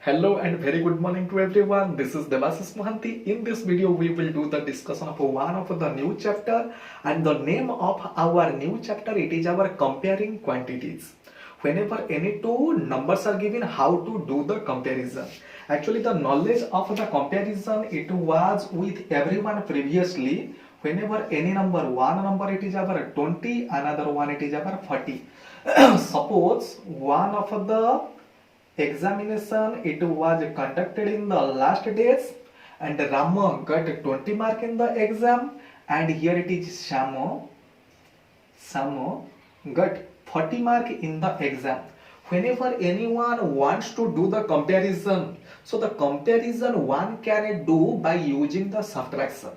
Hello and very good morning to everyone. This is Devasis Mohanty. In this video, we will do the discussion of one of the new chapter, and the name of our new chapter, it is our comparing quantities. Whenever any two numbers are given, how to do the comparison. Actually, the knowledge of the comparison, it was with everyone previously. Whenever any number, one number it is our 20, another one it is our 40. Suppose one of the examination it was conducted in the last days, and Rama got 20 mark in the exam, and here it is Samo got 40 mark in the exam. Whenever anyone wants to do the comparison, so the comparison one can do by using the subtraction.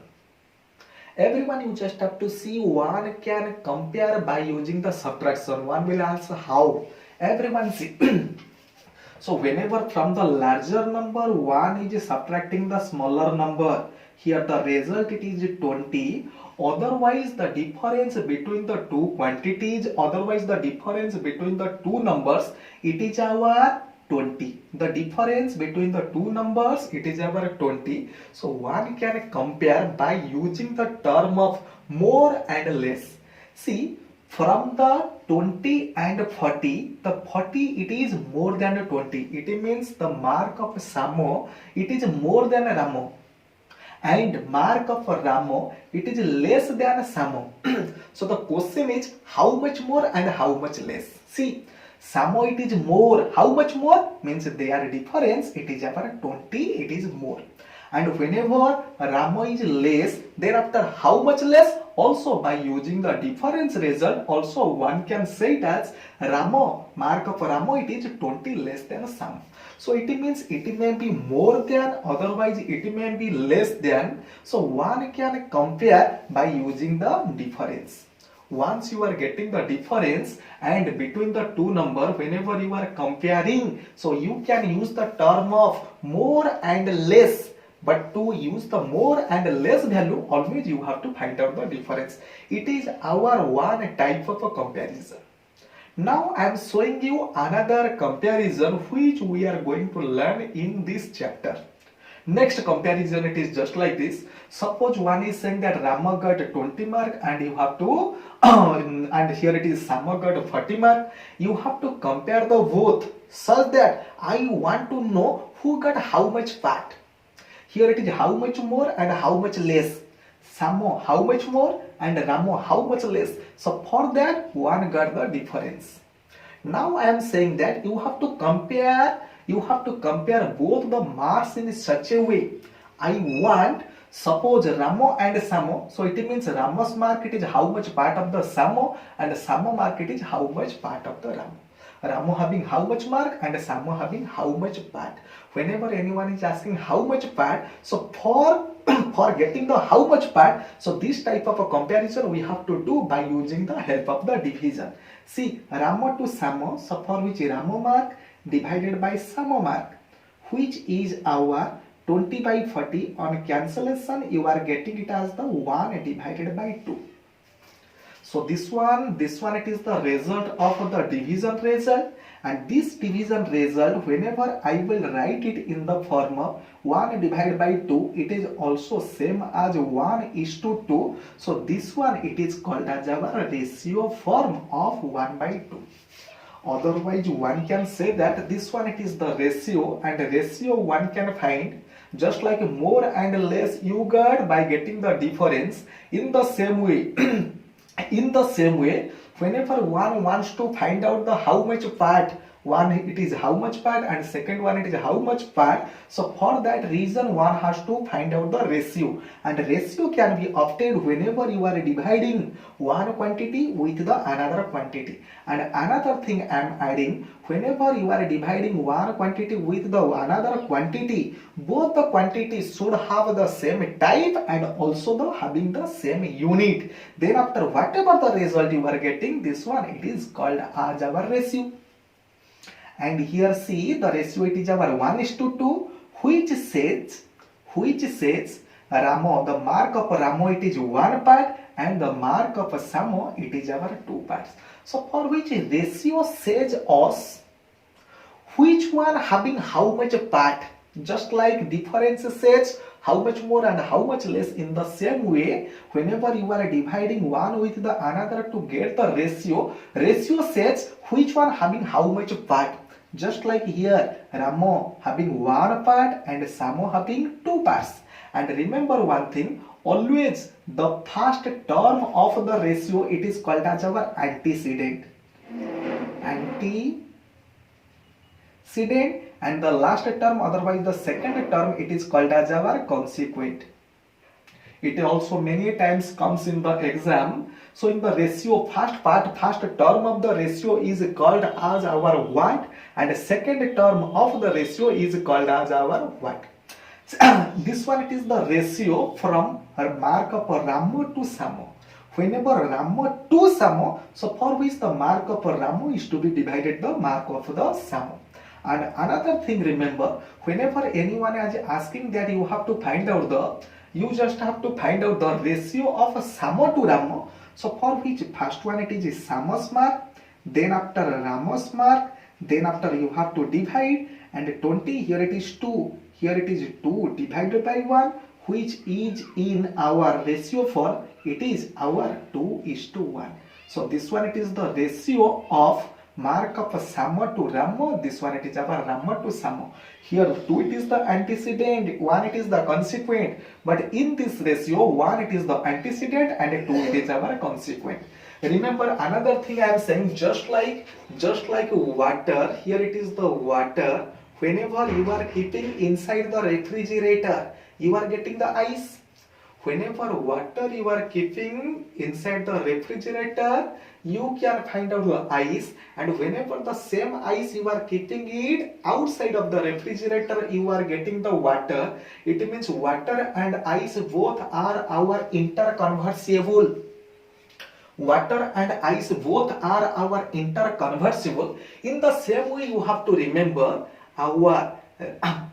Everyone, you just have to see one can compare by using the subtraction. One will ask how. Everyone see. So whenever from the larger number one is subtracting the smaller number, here the result it is 20. Otherwise the difference between the two quantities, otherwise the difference between the two numbers, it is our 20. The difference between the two numbers, it is our 20. So one can compare by using the term of more and less. See, from the 20 and 40, the 40 it is more than 20. It means the mark of Samo, it is more than Ramo. And mark of Ramo, it is less than Samo. So the question is how much more and how much less. See, Samo it is more. How much more? Means their difference, it is our 20, it is more. And whenever Ramo is less, thereafter how much less? Also by using the difference result, also one can say it as Ramo, mark of Ramo it is 20 less than Samo. So it means it may be more than, otherwise it may be less than. So one can compare by using the difference. Once you are getting the difference and between the two number, whenever you are comparing, so you can use the term of more and less. But to use the more and less value, always you have to find out the difference. It is our one type of a comparison. Now I am showing you another comparison which we are going to learn in this chapter. Next comparison, it is just like this. Suppose one is saying that Rama got 20 mark and you have to and here it is Sama got 40 mark. You have to compare the both such that I want to know who got how much part. Here it is how much more and how much less. Samo how much more and Ramo how much less. So for that one got the difference. Now I am saying that you have to compare both the marks in such a way. I want, suppose Ramo and Samo, so it means Ramo's mark it is how much part of the Samo, and Samo mark it is how much part of the Ramo. Ramo having how much mark and Samo having how much part. Whenever anyone is asking how much part, so for getting the how much part, so this type of a comparison we have to do by using the help of the division. See, Ramo to Samo, so for which Ramo mark divided by Samo mark, which is our 20 by 40. On cancellation you are getting it as the 1 divided by 2. So this one it is the result of the division result, and this division result whenever I will write it in the form of 1 divided by 2, it is also same as 1:2. So this one it is called as our ratio form of 1 by 2. Otherwise one can say that this one it is the ratio, and ratio one can find just like more and less you got by getting the difference. In the same way in the same way, whenever one wants to find out the how much part, one it is how much part and second one it is how much part. So for that reason one has to find out the ratio, and ratio can be obtained whenever you are dividing one quantity with the another quantity. And another thing I am adding, whenever you are dividing one quantity with the another quantity, both the quantities should have the same type and also the having the same unit. Then after whatever the result you are getting, this one it is called as our ratio. And here see the ratio it is our 1:2, which says Ramo, the mark of Ramo it is 1 part and the mark of Samo it is our 2 parts. So for which ratio says us which one having how much part. Just like difference sets how much more and how much less, in the same way whenever you are dividing one with the another to get the ratio sets which one having how much part. Just like here, Ramo having one part and Samo having two parts. And remember one thing, always the first term of the ratio, it is called as our antecedent. Antecedent, and the last term, otherwise the second term, it is called as our consequent. It also many times comes in the exam. So in the ratio, first term of the ratio is called as our what, and second term of the ratio is called as our what. This one, it is the ratio from markup Ramo to Samo. Whenever Ramo to Samo, so for which the markup Ramo is to be divided the markup of the Samo. And another thing, remember, whenever anyone is asking that you have to find out you just have to find out the ratio of Samo to Ramo. So for which first one it is Samo's mark, then after Ramo's mark, then after you have to divide, and 20, here it is 2, here it is 2 divided by 1, which is in our ratio form, it is our 2:1. So this one, it is the ratio of markup Samo to Ramo. This one, it is our Ramo to Samo. Here 2, it is the antecedent, 1 it is the consequent. But in this ratio, 1 it is the antecedent and 2 it is our consequent. Remember another thing I am saying, just like water, here it is the water. Whenever you are keeping inside the refrigerator, you are getting the ice. Whenever water you are keeping inside the refrigerator, you can find out the ice, and whenever the same ice you are keeping it outside of the refrigerator, you are getting the water. It means water and ice both are our interconversible. Water and ice both are our interconversible. In the same way, you have to remember our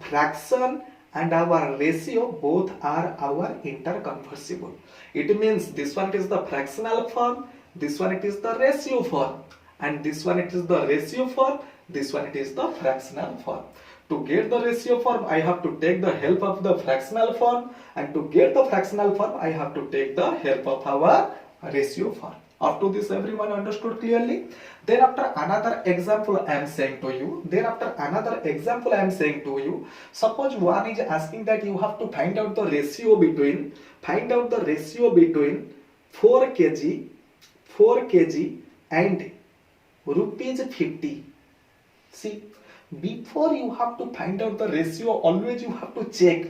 fraction and our ratio both are our interconversible. It means this one is the fractional form, this one it is the ratio form, and this one it is the ratio form, this one it is the fractional form. To get the ratio form, I have to take the help of the fractional form, and to get the fractional form, I have to take the help of our ratio form. Up to this, everyone understood clearly? Then after another example I am saying to you, suppose one is asking that you have to find out the ratio between 4 kg and rupees 50. See, before you have to find out the ratio, always you have to check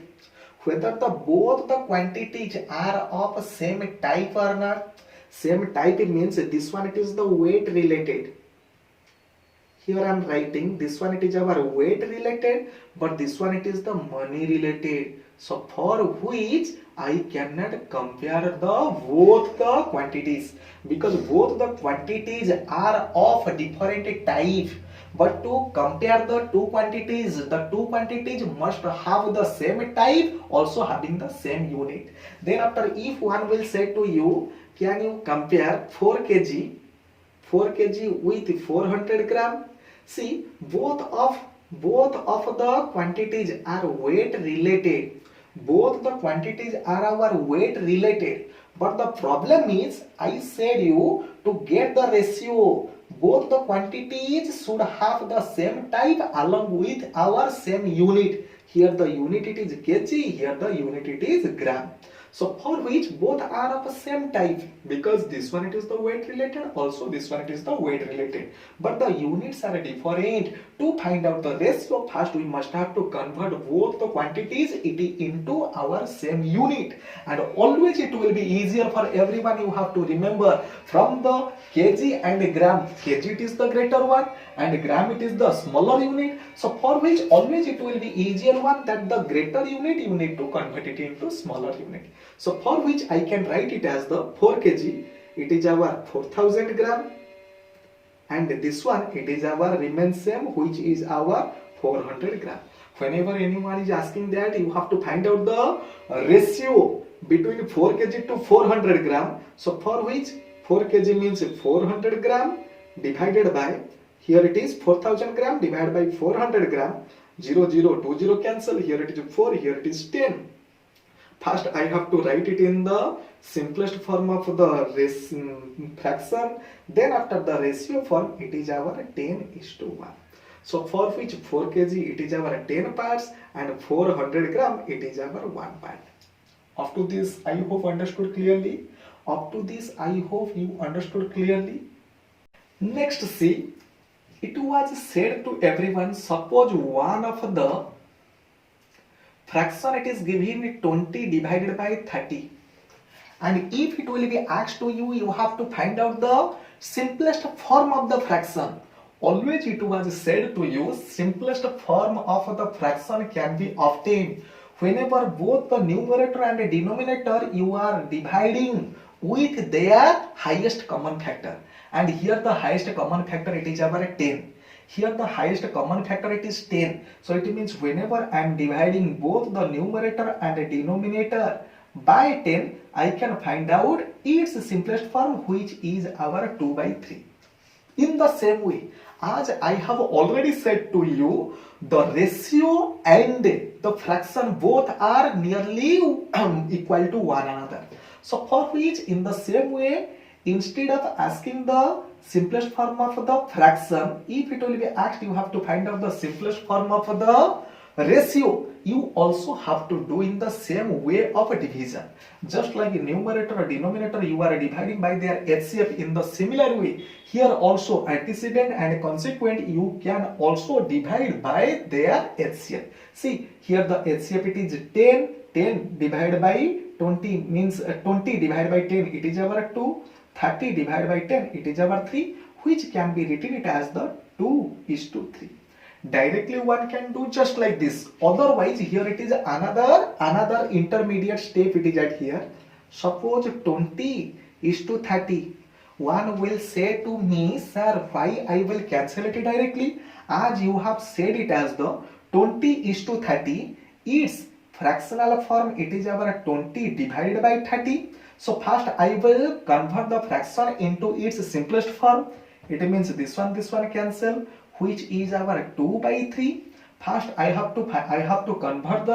whether both the quantities are of same type or not. Same type, it means this one it is the weight related. Here I am writing this one it is our weight related, but this one it is the money related. So for which I cannot compare both the quantities, because both the quantities are of different type. But to compare the two quantities must have the same type, also having the same unit. Then after, if one will say to you, can you compare 4 kg with 400 gram? See, both of the quantities are weight related. Both the quantities are our weight related. But the problem is, I said you, to get the ratio, both the quantities should have the same type along with our same unit. Here the unit it is kg, here the unit it is gram. So for which both are of the same type, because this one it is the weight related, also this one it is the weight related, but the units are different. To find out the ratio, first we must have to convert both the quantities into our same unit, and always it will be easier for everyone. You have to remember from the kg and gram, kg it is the greater one and gram it is the smaller unit. So for which always it will be easier one, that the greater unit you need to convert it into smaller unit. So for which I can write it as the 4 kg, it is our 4000 gram, and this one it is our remain same, which is our 400 gram. Whenever anyone is asking that, you have to find out the ratio between 4 kg to 400 gram. So for which 4 kg means 400 gram divided by, Here it is 4000 gram divided by 400 gram. 0, 0, 2, 0 cancel. Here it is 4, here it is 10. First I have to write it in the simplest form of the fraction. Then after the ratio form, it is our 10:1. So for which 4 kg it is our 10 parts and 400 gram it is our 1 part. Up to this I hope understood clearly. Up to this I hope you understood clearly. Next see, it was said to everyone, suppose one of the fraction it is given 20 divided by 30, and if it will be asked to you, you have to find out the simplest form of the fraction. Always it was said to you, simplest form of the fraction can be obtained whenever both the numerator and the denominator you are dividing with their highest common factor. And here the highest common factor it is our 10. Here the highest common factor it is 10. So it means whenever I am dividing both the numerator and the denominator by 10, I can find out its simplest form, which is our 2 by 3. In the same way, as I have already said to you, the ratio and the fraction both are nearly equal to one another. So for which, in the same way, instead of asking the simplest form of the fraction, if it will be asked, you have to find out the simplest form of the ratio. You also have to do in the same way of division. Just like numerator or denominator, you are dividing by their HCF. In the similar way, here also antecedent and consequent, you can also divide by their HCF. See, here the HCF it is 10. 10 divided by 20 means 20 divided by 10 it is our 2. 30 divided by 10 it is our 3, which can be written as the 2:3. Directly one can do just like this. Otherwise, here it is another intermediate step it is at here. Suppose 20:30. One will say to me, sir, why I will cancel it directly? As you have said it as the 20:30, its fractional form it is our 20 divided by 30. So first I will convert the fraction into its simplest form. It means this one cancel, which is our 2 by 3. First I have to convert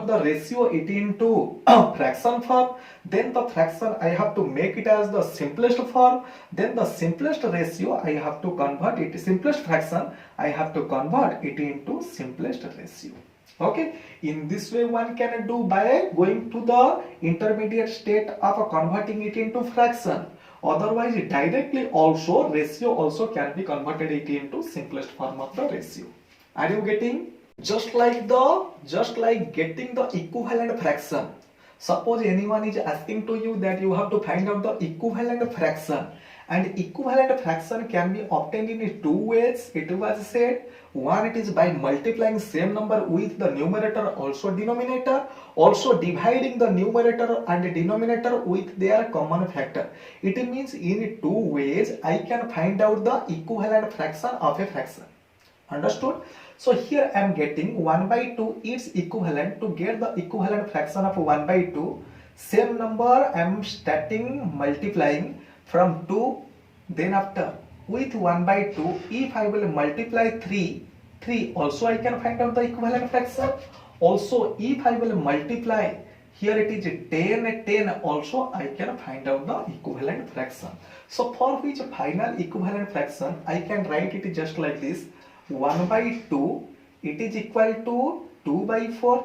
the ratio it into fraction form. Then the fraction I have to make it as the simplest form. Then the simplest ratio I have to convert it, simplest fraction I have to convert it into simplest ratio. Okay, in this way one can do by going to the intermediate state of converting it into fraction. Otherwise, directly also ratio also can be converted it into simplest form of the ratio. Are you getting? Just like getting the equivalent fraction. Suppose anyone is asking to you that you have to find out the equivalent fraction, and equivalent fraction can be obtained in two ways. It was said, one it is by multiplying same number with the numerator also denominator, also dividing the numerator and the denominator with their common factor. It means in two ways I can find out the equivalent fraction of a fraction. Understood? So here I am getting 1 by 2 its equivalent. To get the equivalent fraction of 1 by 2, same number I am starting multiplying from 2, then after with 1 by 2, if I will multiply 3 also I can find out the equivalent fraction. Also if I will multiply, here it is 10 also I can find out the equivalent fraction. So for which final equivalent fraction I can write it just like this: 1 by 2 it is equal to 2 by 4,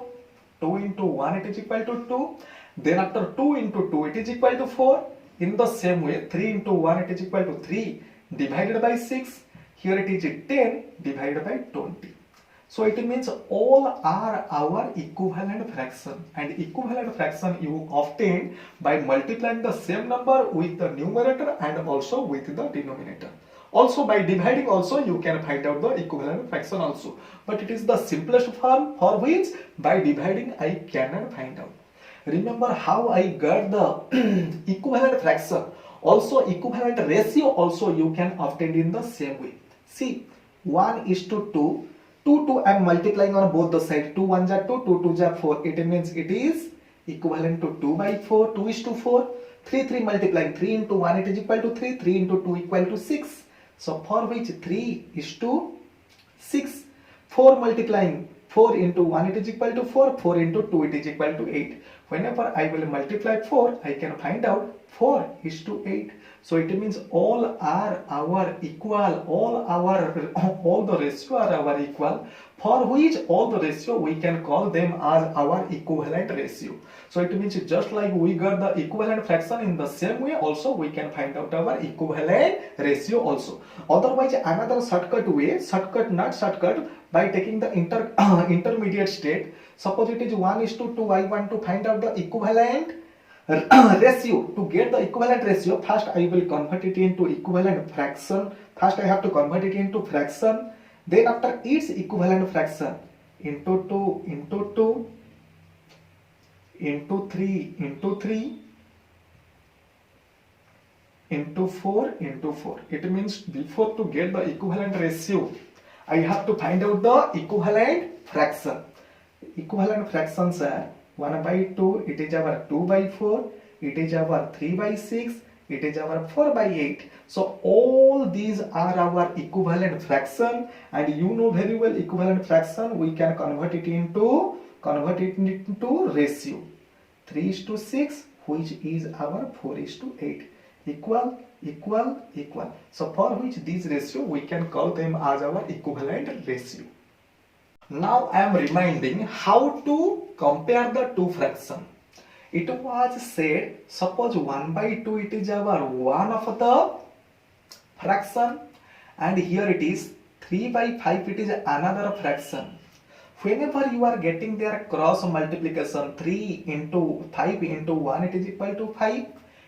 2 into 1 it is equal to 2, then after 2 into 2 it is equal to 4. In the same way, 3 into 1 it is equal to 3 divided by 6. Here it is 10 divided by 20. So it means all are our equivalent fraction, and equivalent fraction you obtain by multiplying the same number with the numerator and also with the denominator. Also by dividing also you can find out the equivalent fraction also. But it is the simplest form for which by dividing I cannot find out. Remember how I got the equivalent fraction. Also equivalent ratio also you can obtain in the same way. See, 1:2. 2 I am multiplying on both the sides. 2 1s are 2, 2 2s are 4. It means it is equivalent to 2 by 4, 2:4. 3 multiplying 3 into 1 it is equal to 3, 3 into 2 equal to 6. So for which 3 is to 6, 4 multiplying 4 into 1 it is equal to 4, 4 into 2 it is equal to 8. Whenever I will multiply 4, I can find out 4 is to 8. So it means all are our equal, all the ratio are our equal, for which all the ratio we can call them as our equivalent ratio. So it means just like we got the equivalent fraction, in the same way also we can find out our equivalent ratio also. Otherwise another shortcut by taking the intermediate state. Suppose it is 1 is to 2, I want to find out the equivalent ratio. To get the equivalent ratio, first I will convert it into equivalent fraction. First I have to convert it into fraction. Then after its equivalent fraction, into 2 into 2 into 3 into 3 into 4 into 4. It means before to get the equivalent ratio, I have to find out the equivalent fraction. Equivalent fractions are 1 by 2, it is our 2 by 4, it is our 3 by 6, it is our 4 by 8. So all these are our equivalent fraction, and you know very well equivalent fraction we can convert it into ratio. 3 is to 6, which is our 4 is to 8. Equal. So for which these ratio we can call them as our equivalent ratio. Now I am reminding how to compare the two fractions. It was said, suppose 1 by 2 it is our one of the fraction, and here it is 3 by 5 it is another fraction. Whenever you are getting their cross multiplication, 3 into 5 into 1 it is equal to 5.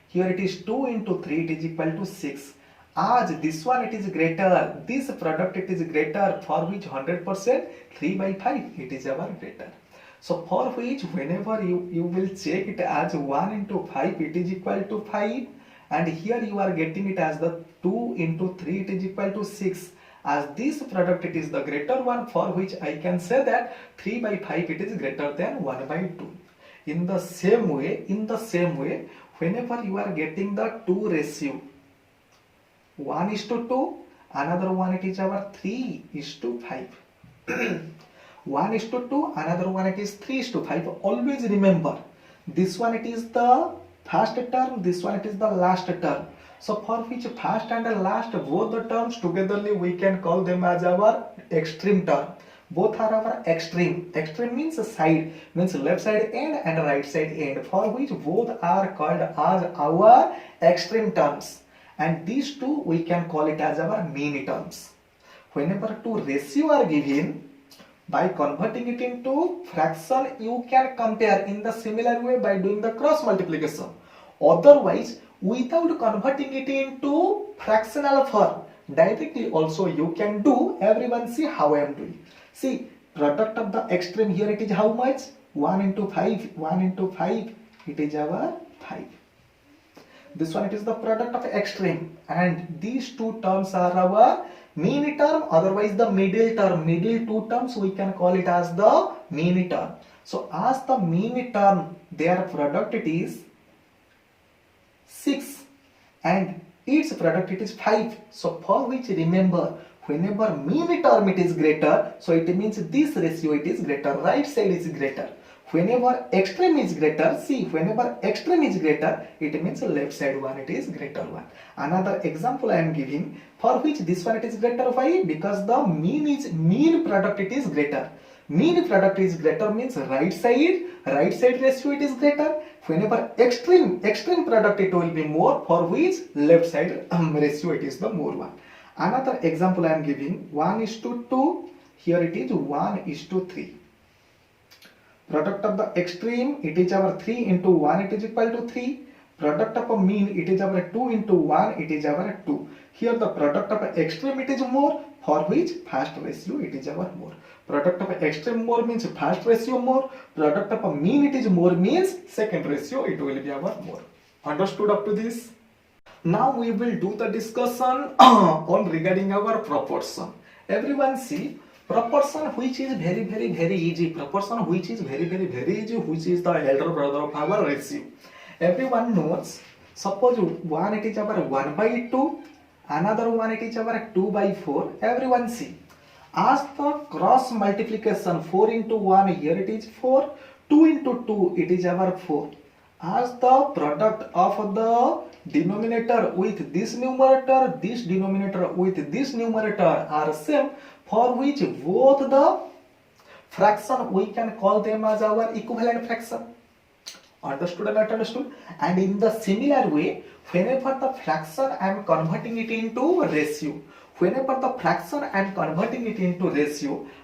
Here it is 2 into 3 it is equal to 6. As this one it is greater, this product it is greater, for which 100% 3 by 5 it is our greater. So for which whenever you will check it as 1 into 5 it is equal to 5, and here you are getting it as the 2 into 3 it is equal to 6. As this product it is the greater one, for which I can say that 3 by 5 it is greater than 1 by 2. In the same way, whenever you are getting the two ratio, 1 is to 2, another one it is our 3 is to 5. 1 is to 2, another one it is 3 is to 5. Always remember, this one it is the first term, this one it is the last term. So for which first and last, both the terms togetherly we can call them as our extreme term. Both are our extreme. Extreme means side, means left side end and right side end, for which both are called as our extreme terms. And these two we can call it as our mean terms. Whenever two ratio are given, by converting it into fraction, you can compare in the similar way by doing the cross multiplication. Otherwise, without converting it into fractional form, directly also you can do. Everyone see how I am doing. See, product of the extreme, here it is how much? 1 into 5, 1 into 5, it is our 5. This one it is the product of extreme, and these two terms are our mean term, otherwise the middle term. Middle two terms we can call it as the mean term. So as the mean term, their product it is 6 and its product it is 5. So for which remember, whenever mean term it is greater, so it means this ratio it is greater, right side is greater. Whenever extreme is greater, see, whenever extreme is greater, it means left side one it is greater one. Another example I am giving, for which this one it is greater. Why? Because the mean product it is greater. Mean product is greater means right side ratio it is greater. Whenever extreme product it will be more, for which left side ratio it is the more one. Another example I am giving, 1 is to 2, here it is 1 is to 3. Product of the extreme, it is our 3 into 1 it is equal to 3. Product of a mean, it is our 2 into 1 it is our 2. Here the product of extreme it is more, for which first ratio it is our more. Product of extreme more means first ratio more. Product of a mean it is more means second ratio it will be our more. Understood up to this? Now we will do the discussion on regarding our proportion. Everyone see, proportion which is very easy. Proportion which is very easy, which is the elder brother of our ratio. Everyone knows, suppose 1 it is our 1 by 2, Another one, it is our 2 by 4. Everyone see. As the cross multiplication 4 into 1, here it is 4. 2 into 2, it is our 4. As the product of the denominator with this denominator with this numerator are same, for which both the fraction we can call them as our equivalent fraction. Understood or not understood? And in the similar way, whenever the fraction I am converting it into ratio,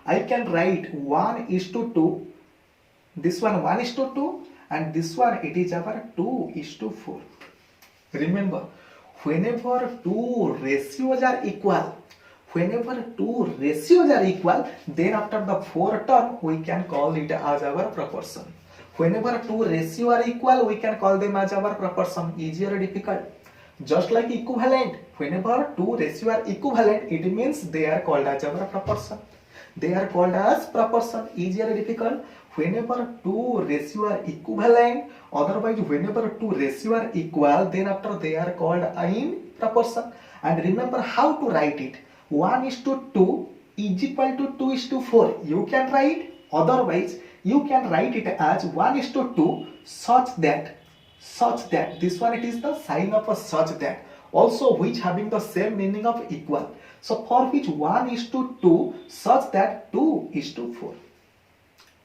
I can write 1:2. This one 1:2, and this one it is our 2:4. Remember, whenever two ratios are equal, then after the 4 term we can call it as our proportion. Whenever two ratios are equal, we can call them as our proportion. Easy or difficult? Just like equivalent, whenever two ratios are equivalent, it means they are called as our proportion. Easy or difficult? Whenever two ratios are equivalent, otherwise whenever two ratios are equal, then after they are called in proportion. And remember how to write it. 1:2 is equal to 2:4. You can write, otherwise you can write it as 1:2 such that this one, it is the sign of a such that, also which having the same meaning of equal. So for which 1:2 such that 2:4.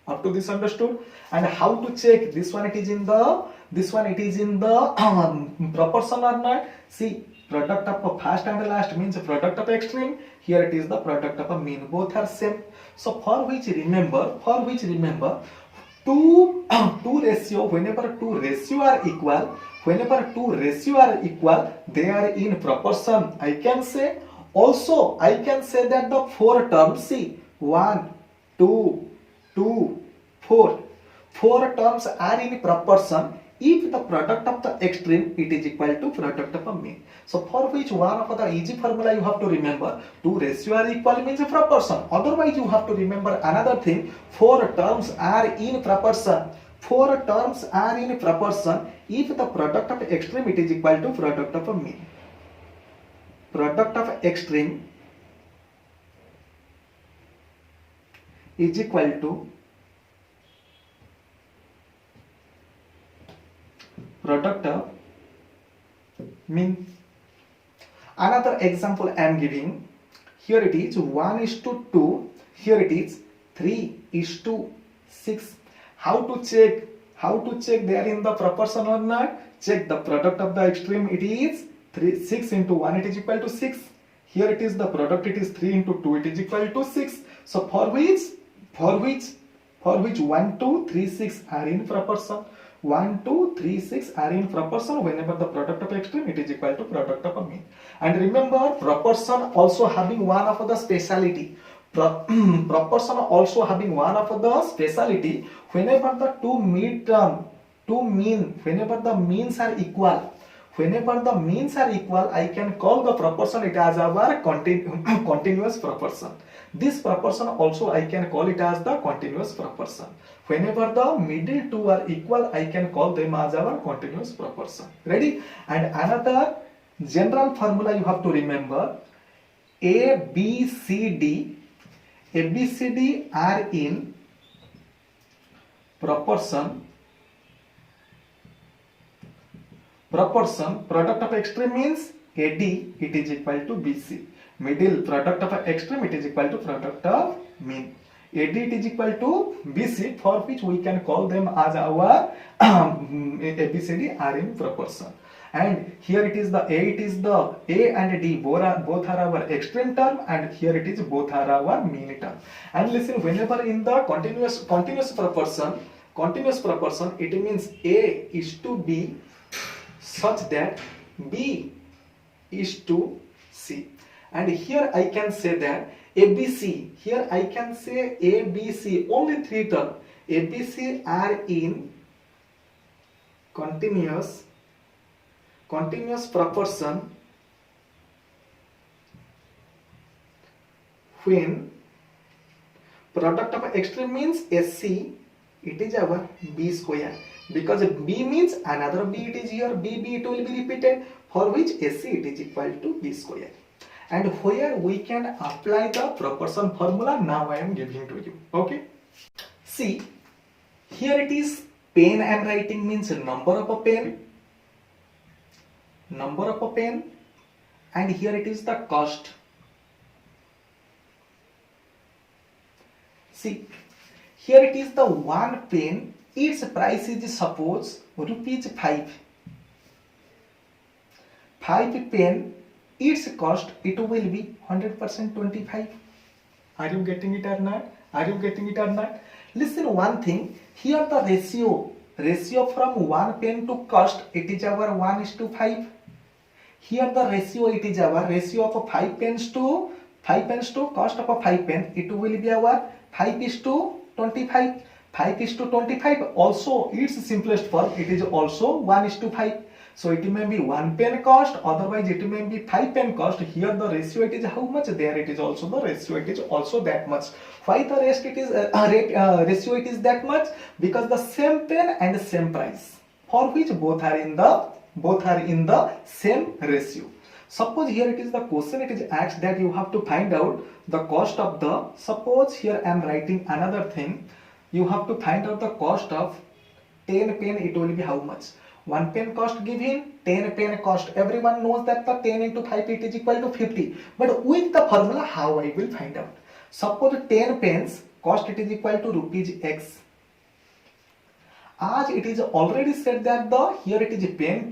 Up to this understood? And how to check this one, it is in the proportion or not? See, product of first and last means product of extreme. Here it is the product of a mean. Both are same. So for which remember two ratio, whenever two ratio are equal, they are in proportion. I can say that the 4 terms, see, 1, 2, 4 terms are in proportion if the product of the extreme it is equal to product of a mean. So for which one of the easy formula you have to remember, two ratios are equal means a proportion. Otherwise you have to remember another thing, 4 terms are in proportion. If the product of extreme it is equal to product of a mean. Product of extreme is equal to product of mean. Another example I am giving. Here it is 1:2. Here it is 3:6. How to check they are in the proportion or not? Check the product of the extreme. It is 6 into 1. It is equal to 6. Here it is the product. It is 3 into 2. It is equal to 6. So for which 1, 2, 3, 6 are in proportion. 1, 2, 3, 6 are in proportion whenever the product of extreme it is equal to product of a mean. And remember, proportion also having one of the speciality. Proportion also having one of the speciality. Whenever the whenever the means are equal, I can call the proportion it as our continuous proportion. This proportion also I can call it as the continuous proportion. Whenever the middle two are equal, I can call them as our continuous proportion. Ready? And another general formula you have to remember, A, B, C, D are in proportion. Product of extreme means AD, it is equal to BC. Middle, product of extreme, it is equal to product of mean. AD it is equal to BC, for which we can call them as our ABCD are in proportion. And here it is the A and D both are our extreme term, and here it is both are our mean term. And listen, whenever in the continuous proportion, it means A is to B such that B is to C. And here I can say that ABC, here I can say ABC, only 3 terms. ABC are in continuous proportion when product of extreme means SC, it is our B square. because B means another B it is here, B it will be repeated, for which AC it is equal to B square. And where we can apply the proportion formula, now I am giving to you. Okay, see, here it is pen I am writing means number of a pen, and here it is the cost. See, here it is the one pen, its price is suppose rupees 5. 5 pen, its cost it will be 100% 25. Are you getting it or not? Listen one thing, here the ratio from one pen to cost, it is our 1:5. Here the ratio, it is our ratio of 5 pence to cost of a 5 pen, it will be our 5:25. 5:25, also its simplest form, it is also 1:5. So it may be 1 pen cost, otherwise it may be 5 pen cost. Here the ratio it is how much, there it is also the ratio it is also that much. Why the rest it is ratio it is that much? Because the same pen and same price, for which both are in the same ratio. Suppose here it is the question, it is asked that you have to find out the cost of the, suppose here I am writing another thing, you have to find out the cost of 10 pen, it will be how much? 1 pen cost given, 10 pen cost, everyone knows that the 10 into 5 it is equal to 50, but with the formula how I will find out? Suppose 10 pens cost it is equal to rupees X. As it is already said that the here it is pen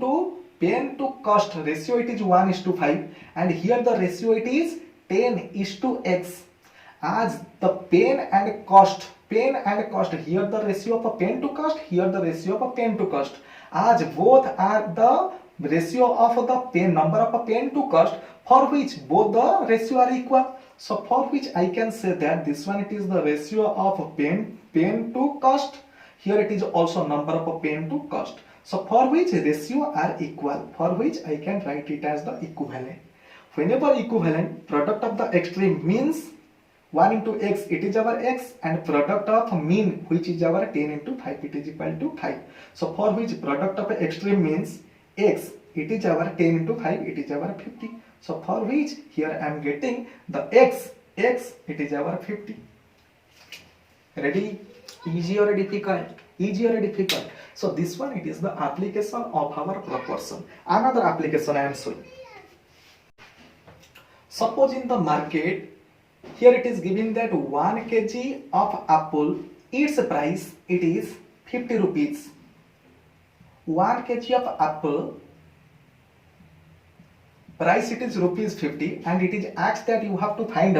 to cost ratio it is 1:5, and here the ratio it is 10:X. As the pen and cost, here the ratio of a pen to cost, here the ratio of a pen to cost, as both are the ratio of the pen, number of a pen to cost, for which both the ratio are equal. So for which I can say that this one it is the ratio of pen to cost, here it is also number of a pen to cost. So for which ratio are equal, for which I can write it as the equivalent. Whenever equivalent, product of the extreme means 1 into x, it is our x, and product of mean, which is our 10 into 5, it is equal to 5. So for which product of extreme means x, it is our 10 into 5, it is our 50. So for which here I am getting the x, it is our 50. Ready? Easy or difficult? So this one it is the application of our proportion. Another application I am showing. Suppose in the market, here it is given that 1 kg of apple, its price it is 50 rupees. 1 kg of apple price it is rupees 50, and it is asked that you have to find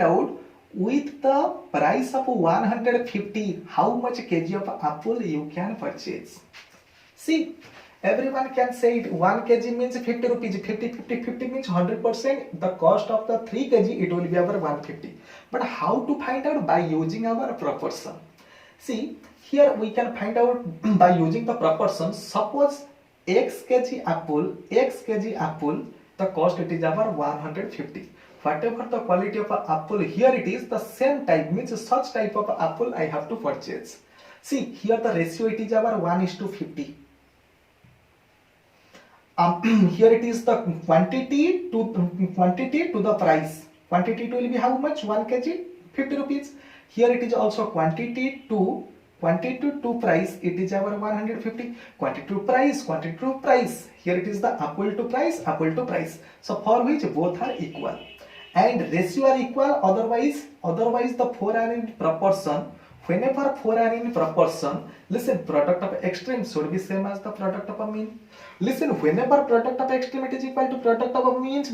out, with the price of 150 how much kg of apple you can purchase. See, everyone can say it, 1 kg means 50 rupees, 50 means 100%, the cost of the 3 kg it will be our 150. But how to find out? By using our proportion. See, here we can find out by using the proportion. Suppose x kg apple, the cost it is our 150. Whatever the quality of apple, here it is the same type, means such type of apple I have to purchase. See, here the ratio it is our 1:50. Here it is the quantity to the price. Quantity will be how much? 1 kg, 50 rupees. Here it is also quantity to price, it is our 150. Quantity to price, here it is the apple to price. So for which both are equal and ratio are equal, otherwise the 4 are in proportion. Whenever 4 are in proportion, listen, product of extreme should be same as the product of a mean. Listen, whenever product of extreme it is equal to product of a means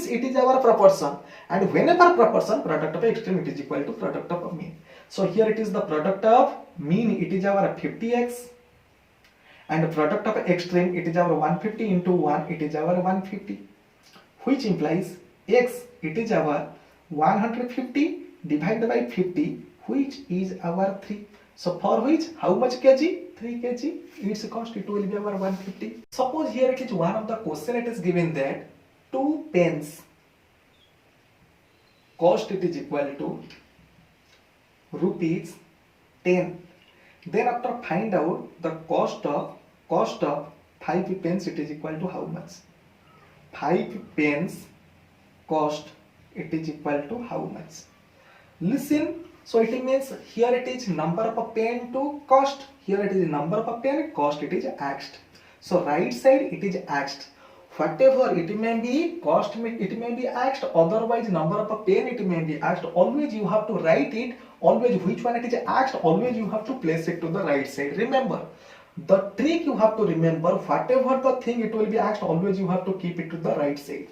it is our proportion, and whenever proportion, product of extreme it is equal to product of a mean. So here it is the product of mean, it is our 50x, and product of extreme it is our 150 into 1, it is our 150, which implies x it is our 150 divided by 50, which is our 3. So for which how much kg? 3 kg. Its cost it will be our 150. Suppose here it is one of the question, it is given that 2 pens cost it is equal to rupees 10. Then after find out the cost of 5 pence, it is equal to how much? 5 pence cost, it is equal to how much? Listen, so it means here it is number of a pen to cost, here it is number of a pen, cost it is asked. So right side it is asked. Whatever it may be, cost it may be asked, otherwise number of a pen it may be asked. Always you have to write it, always which one it is asked, always you have to place it to the right side. Remember, the trick you have to remember, whatever the thing it will be asked, always you have to keep it to the right side.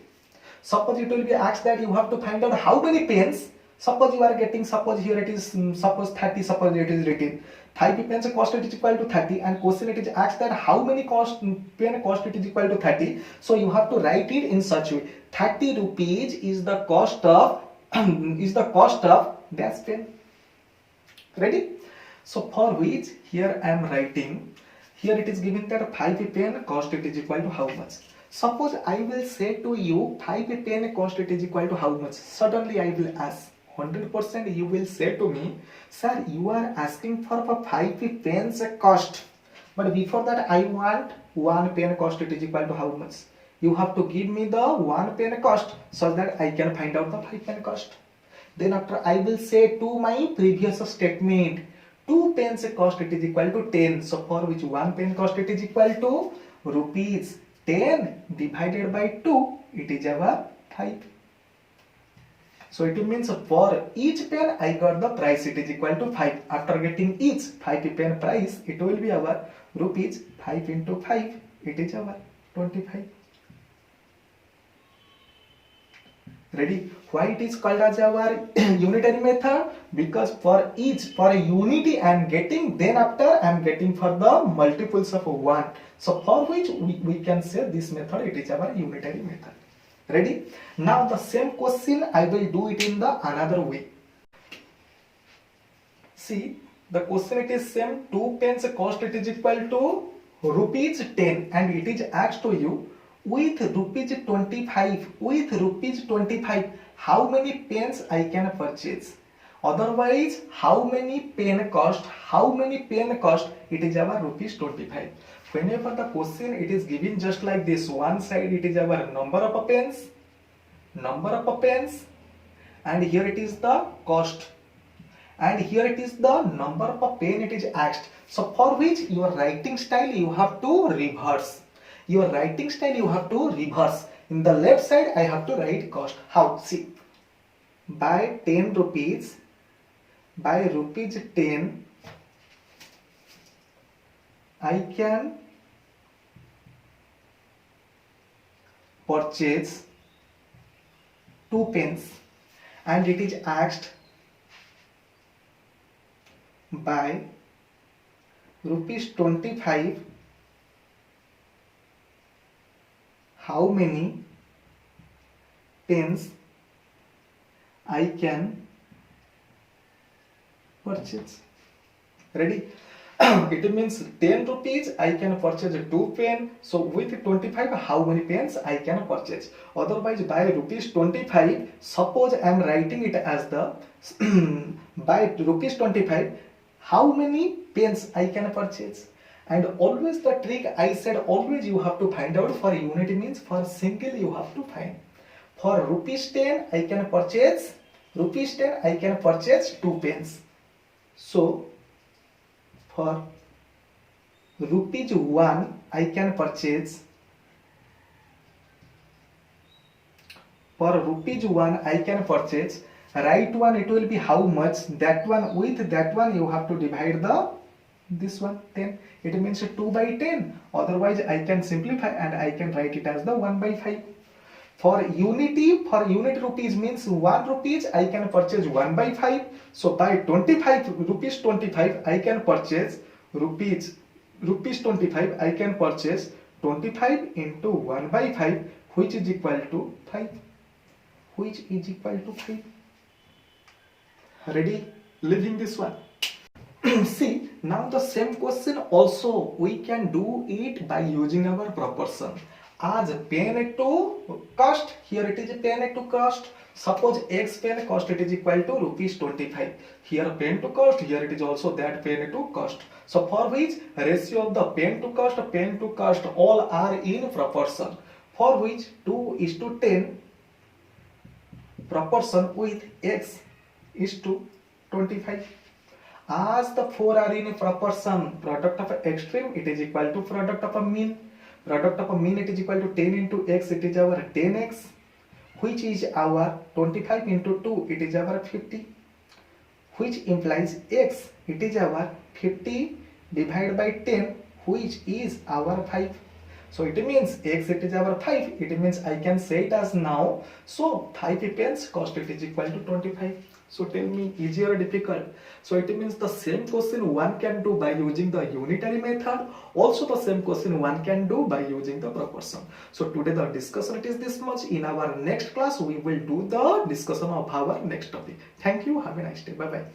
Suppose it will be asked that you have to find out how many pens. Suppose you are getting, suppose here it is suppose 30, suppose it is written 5 pence cost it is equal to 30, and question it is asked that how many pen cost it is equal to 30. So you have to write it in such way, 30 rupees is the cost of dash pen. Ready? So for which here I am writing, here it is given that 5 pen cost it is equal to how much. Suppose I will say to you 5 pen cost it is equal to how much. Suddenly I will ask, 100% you will say to me, sir, you are asking for 5 pence cost, but before that I want 1 pen cost it is equal to how much. You have to give me the 1 pen cost so that I can find out the 5 pen cost. Then after I will say to my previous statement, 2 pence cost it is equal to 10. So for which 1 pen cost it is equal to rupees 10 divided by 2, it is our 5. So it means for each pen I got the price, it is equal to 5. After getting each 5 pen price, it will be our rupees 5 into 5, it is our 25. Ready? Why it is called as our unitary method? Because for a unity I am getting, then after I am getting for the multiples of 1. So for which we can say this method, it is our unitary method. Ready? Now the same question I will do it in the another way. See, the question it is same, 2 pence cost it is equal to rupees 10, and it is asked to you with rupees 25, how many pens I can purchase. Otherwise, how many pen cost, it is our rupees 25. Whenever the question it is given just like this, one side it is our number of pens, and here it is the cost, and here it is the number of pen it is asked. So for which your writing style you have to reverse. In the left side I have to write cost. How? See, by 10 rupees, by rupees 10 I can purchase 2 pens, and it is asked by rupees 25, how many pens I can purchase. Ready? It means 10 rupees I can purchase 2 pen. So with 25, how many pens I can purchase. Otherwise by rupees 25, suppose I am writing it as the by rupees 25, how many pens I can purchase. And always the trick I said, always you have to find out. For unity means for single you have to find. For rupees 10 I can purchase 2 pens. So for rupees 1 I can purchase, right one it will be how much, that one, with that one you have to divide this one 10, it means 2 by 10. Otherwise I can simplify and I can write it as the 1 by 5. For unit rupees means 1 rupees I can purchase 1 by 5. So by rupees 25 I can purchase rupees 25 I can purchase 25 into 1 by 5, which is equal to 5. Ready? Leaving this one. See, now the same question also we can do it by using our proportion. as pen to cost. Here it is pen to cost. Suppose X pen cost it is equal to rupees 25. Here pen to cost, here it is also that pen to cost. So for which ratio of the pen to cost all are in proportion. For which 2:10 proportion with X is to 25. As the four are in proportion, product of extreme it is equal to product of a mean. Product of a mean it is equal to 10 into x, it is our 10x, which is our 25 into 2, it is our 50, which implies x, it is our 50 divided by 10, which is our 5. So it means x it is our 5, it means I can say it as now, so 5 pence cost it is equal to 25. So tell me, easy or difficult? So it means the same question one can do by using the unitary method, also the same question one can do by using the proportion. So today the discussion it is this much. In our next class we will do the discussion of our next topic. Thank you, have a nice day, bye bye.